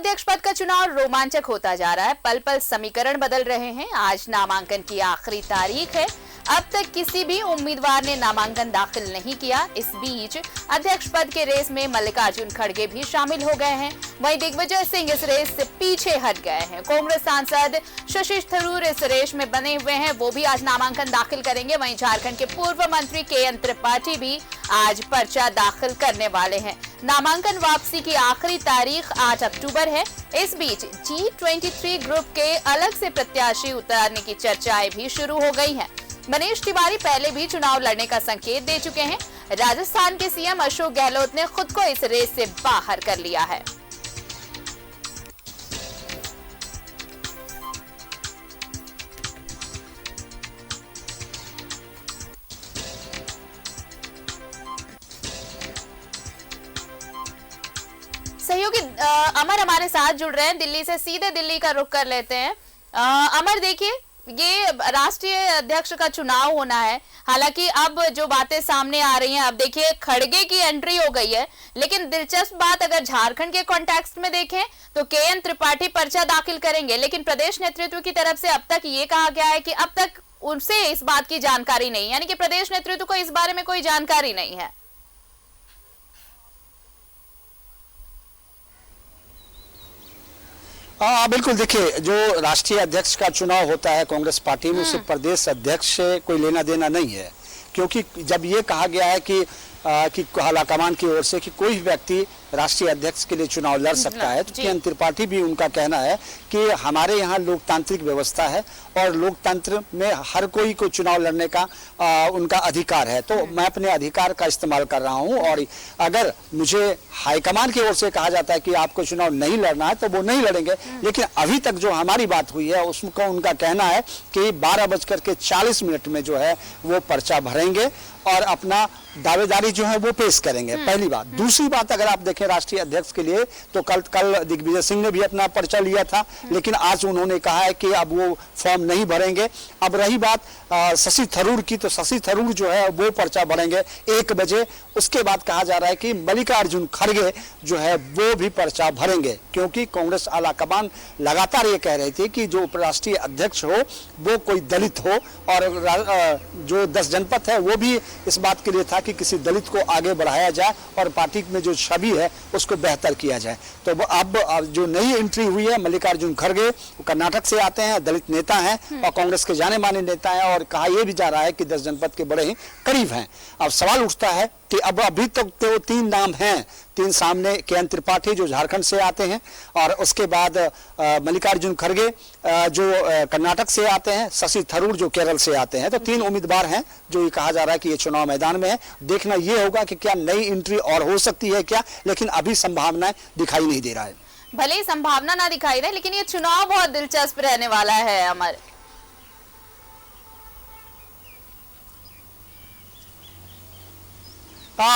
अध्यक्ष पद का चुनाव रोमांचक होता जा रहा है। पल पल समीकरण बदल रहे हैं। आज नामांकन की आखिरी तारीख है। अब तक किसी भी उम्मीदवार ने नामांकन दाखिल नहीं किया। इस बीच अध्यक्ष पद के रेस में मल्लिकार्जुन खड़गे भी शामिल हो गए हैं। वहीं दिग्विजय सिंह इस रेस से पीछे हट गए हैं। कांग्रेस सांसद शशि थरूर इस रेस में बने हुए हैं, वो भी आज नामांकन दाखिल करेंगे। वहीं झारखंड के पूर्व मंत्री के त्रिपाठी भी आज पर्चा दाखिल करने वाले हैं। नामांकन वापसी की आखिरी तारीख 8 अक्टूबर है। इस बीच G23 ग्रुप के अलग से प्रत्याशी उतारने की चर्चाएं भी शुरू हो गई हैं। मनीष तिवारी पहले भी चुनाव लड़ने का संकेत दे चुके हैं। राजस्थान के सीएम अशोक गहलोत ने खुद को इस रेस से बाहर कर लिया है। सहयोगी अमर हमारे साथ जुड़ रहे हैं दिल्ली से। सीधे दिल्ली का रुख कर लेते हैं। अमर, देखिए, ये राष्ट्रीय अध्यक्ष का चुनाव होना है। हालांकि अब जो बातें सामने आ रही हैं, अब देखिए खड़गे की एंट्री हो गई है, लेकिन दिलचस्प बात अगर झारखंड के कॉन्टेक्स्ट में देखें तो के त्रिपाठी पर्चा दाखिल करेंगे, लेकिन प्रदेश नेतृत्व की तरफ से अब तक ये कहा गया है कि अब तक उनसे इस बात की जानकारी नहीं, यानी कि प्रदेश नेतृत्व को इस बारे में कोई जानकारी नहीं है। बिल्कुल, देखिए, जो राष्ट्रीय अध्यक्ष का चुनाव होता है कांग्रेस पार्टी में, उससे प्रदेश अध्यक्ष से कोई लेना देना नहीं है। क्योंकि जब ये कहा गया है कि हालाकमान की ओर से कि कोई भी व्यक्ति राष्ट्रीय अध्यक्ष के लिए चुनाव लड़ सकता है, तो के त्रिपाठी भी उनका कहना है कि हमारे यहाँ लोकतांत्रिक व्यवस्था है और लोकतंत्र में हर कोई को चुनाव लड़ने का उनका अधिकार है। तो मैं अपने अधिकार का इस्तेमाल कर रहा हूँ, और अगर मुझे हाईकमान की ओर से कहा जाता है कि आपको चुनाव नहीं लड़ना है तो वो नहीं लड़ेंगे। लेकिन अभी तक जो हमारी बात हुई है उसको उनका कहना है कि 12:40 में जो है वो पर्चा भरेंगे और अपना दावेदारी जो है वो पेश करेंगे। पहली बात। दूसरी बात, अगर आप देखें राष्ट्रीय अध्यक्ष के लिए तो कल दिग्विजय सिंह ने भी अपना पर्चा लिया था, लेकिन आज उन्होंने कहा है कि अब वो फॉर्म नहीं भरेंगे। अब रही बात शशि थरूर की, तो शशि थरूर जो है वो पर्चा भरेंगे 1 बजे। उसके बाद कहा जा रहा है कि मल्लिकार्जुन खड़गे जो है वो भी पर्चा भरेंगे, क्योंकि कांग्रेस आलाकमान लगातार ये कह रही थी कि जो राष्ट्रीय अध्यक्ष हो वो कोई दलित हो, और जो 10 जनपद है वो भी इस बात के लिए था कि किसी दलित को आगे बढ़ाया जाए और पार्टी में जो छवि है उसको बेहतर किया जाए। तो अब जो नई एंट्री हुई है मल्लिकार्जुन खड़गे, वो कर्नाटक से आते हैं, दलित नेता हैं और कांग्रेस के जाने माने नेता हैं, और कहा यह भी जा रहा है कि 10 जनपद के बड़े ही करीब हैं। अब सवाल उठता है कि अब अभी तक तो 3 नाम हैं, 3 सामने, के त्रिपाठी जो झारखंड से आते हैं, और उसके बाद मल्लिकार्जुन खड़गे जो कर्नाटक से आते हैं, शशि थरूर जो केरल से आते हैं। तो 3 उम्मीदवार हैं जो ये कहा जा रहा है कि ये चुनाव मैदान में है। देखना ये होगा कि क्या नई एंट्री और हो सकती है क्या, लेकिन अभी संभावनाएं दिखाई नहीं दे रहा है। भले ही संभावना ना दिखाई दे, लेकिन ये चुनाव बहुत दिलचस्प रहने वाला है। अमर,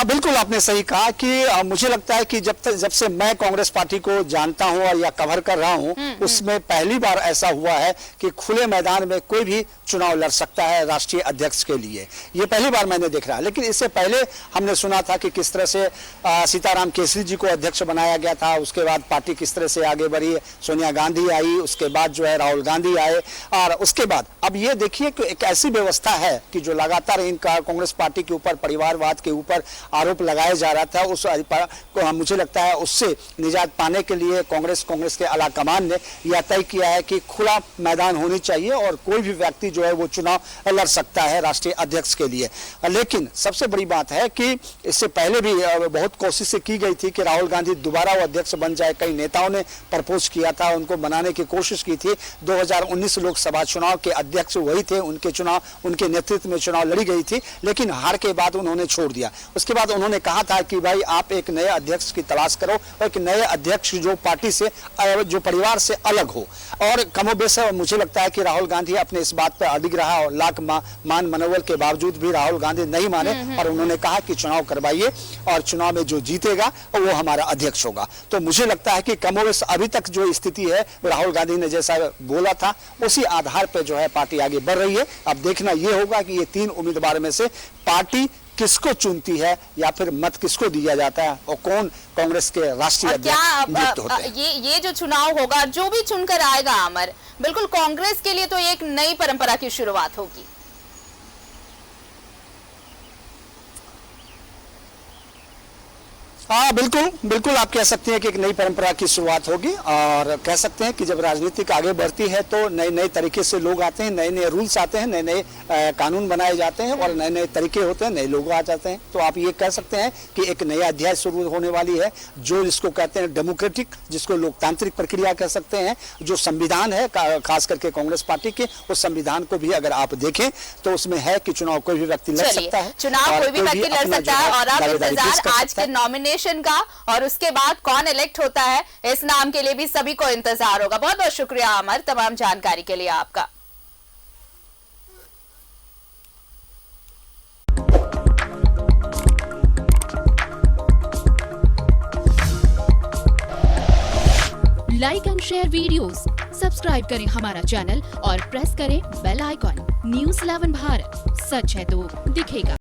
बिल्कुल आपने सही कहा कि मुझे लगता है कि जब से मैं कांग्रेस पार्टी को जानता हूं और या कवर कर रहा हूं, उसमें पहली बार ऐसा हुआ है कि खुले मैदान में कोई भी चुनाव लड़ सकता है राष्ट्रीय अध्यक्ष के लिए। ये पहली बार मैंने देख रहा है। लेकिन इससे पहले हमने सुना था कि किस तरह से सीताराम केसरी जी को अध्यक्ष बनाया गया था, उसके बाद पार्टी किस तरह से आगे बढ़ी, सोनिया गांधी आई, उसके बाद जो है राहुल गांधी आए, और उसके बाद अब ये देखिए कि एक ऐसी व्यवस्था है कि जो लगातार इनका कांग्रेस पार्टी के ऊपर परिवारवाद के ऊपर आरोप लगाया जा रहा था, उस को मुझे लगता है उससे निजात पाने के लिए कांग्रेस के आलाकमान ने यह तय किया है कि खुला मैदान होनी चाहिए और कोई भी व्यक्ति जो है वो चुनाव लड़ सकता है राष्ट्रीय अध्यक्ष के लिए। लेकिन सबसे बड़ी बात है कि इससे पहले भी बहुत कोशिशें की गई थी कि राहुल गांधी दोबारा वो अध्यक्ष बन जाए। कई नेताओं ने प्रपोज किया था, उनको बनाने की कोशिश की थी। 2019 लोकसभा चुनाव के अध्यक्ष वही थे, उनके नेतृत्व में चुनाव लड़ी गई थी, लेकिन हार के बाद उन्होंने छोड़ दिया। उसके बाद उन्होंने कहा था कि भाई आप एक नए अध्यक्ष की तलाश करो, और एक नए अध्यक्ष जो पार्टी से, जो परिवार से अलग हो। और कमोबेश मुझे लगता है कि राहुल गांधी अपने इस बात पर अडिग रहा, और लाख मान मनोबल के बावजूद भी राहुल गांधी नहीं माने, और उन्होंने कहा कि चुनाव करवाइए और चुनाव में जो जीतेगा वो हमारा अध्यक्ष होगा। तो मुझे लगता है कि कमोबेश अभी तक जो स्थिति है राहुल गांधी ने जैसा बोला था उसी आधार पर जो है पार्टी आगे बढ़ रही है। अब देखना यह होगा कि ये 3 उम्मीदवार में से पार्टी किसको चुनती है या फिर मत किसको दिया जाता है और कौन कांग्रेस के राष्ट्रीय और क्या अध्यक्ष नियुक्त होते हैं। ये जो चुनाव होगा, जो भी चुनकर आएगा अमर, बिल्कुल कांग्रेस के लिए तो एक नई परंपरा की शुरुआत होगी। हाँ, बिल्कुल बिल्कुल आप कह सकते हैं कि एक नई परंपरा की शुरुआत होगी और कह सकते हैं कि जब राजनीति आगे बढ़ती है तो नए नए तरीके से लोग आते हैं, नए नए रूल्स आते हैं, नए नए कानून बनाए जाते हैं और नए नए तरीके होते हैं, नए लोग आ जाते हैं। तो आप ये कह सकते हैं कि एक नया अध्याय शुरू होने वाली है, जो जिसको कहते हैं डेमोक्रेटिक, जिसको लोकतांत्रिक प्रक्रिया कह सकते हैं। जो संविधान है खास करके कांग्रेस पार्टी के, उस संविधान को भी अगर आप देखें तो उसमें है कि चुनाव कोई भी व्यक्ति लड़ सकता है, चुनाव कोई भी व्यक्ति लड़ सकता है। और अब इंतजार आज के नॉमिनेशन का और उसके बाद कौन इलेक्ट होता है, इस नाम के लिए भी सभी को इंतजार होगा। बहुत बहुत शुक्रिया अमर, तमाम जानकारी के लिए आपका। Like and share videos, subscribe करें हमारा चैनल और प्रेस करें बेल आइकॉन। न्यूज़ 11 भारत, सच है तो दिखेगा।